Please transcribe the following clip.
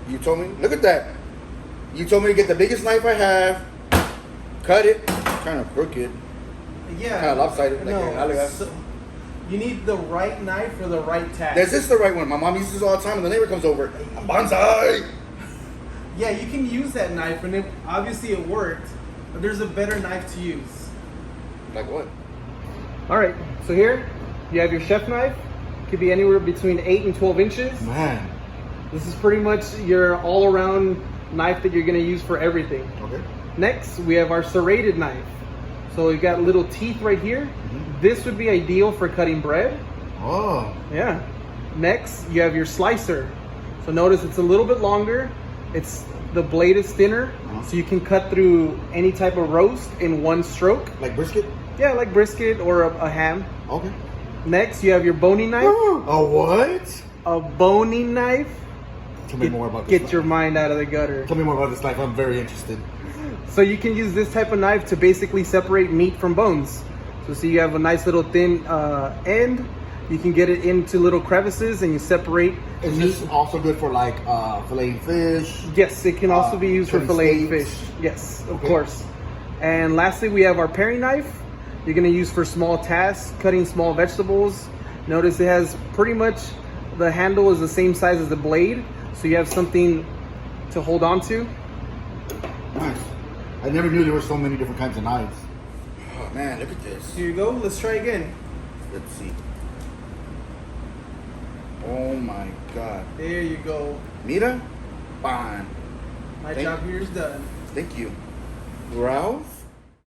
You told me. Look at that. You told me to get the biggest knife I have. Cut it. Kind of crooked. Yeah. Kind of lopsided. So you need the right knife for the right task. Is this the right one? My mom uses this all the time, and the neighbor comes over. Bonsai. Yeah, you can use that knife, and obviously it worked. But there's a better knife to use. Like what? All right. So here you have your chef knife. Could be anywhere between 8 and 12 inches. Man. This is pretty much your all-around knife that you're going to use for everything. Okay. Next, we have our serrated knife. So you've got little teeth right here. Mm-hmm. This would be ideal for cutting bread. Oh. Yeah. Next, you have your slicer. So notice it's a little bit longer. The blade is thinner, so you can cut through any type of roast in one stroke. Like brisket? Yeah, like brisket or a ham. Okay. Next, you have your boning knife. A what? A boning knife. Tell me more about this. Get your mind out of the gutter. Tell me more about this knife. I'm very interested. So you can use this type of knife to basically separate meat from bones. So see, you have a nice little thin end. You can get it into little crevices and you separate. Is this also good for like filleting fish? Yes, it can also be used for filleting steaks? fish. Yes, of course. And lastly, we have our paring knife. You're gonna use for small tasks, cutting small vegetables. Notice it has pretty much, the handle is the same size as the blade. So you have something to hold on to. Nice. I never knew there were so many different kinds of knives. Oh man, look at this. Here you go, let's try again. Let's see. Oh my God. There you go. Mira? Fine. My job here is done. Thank you. Ralf?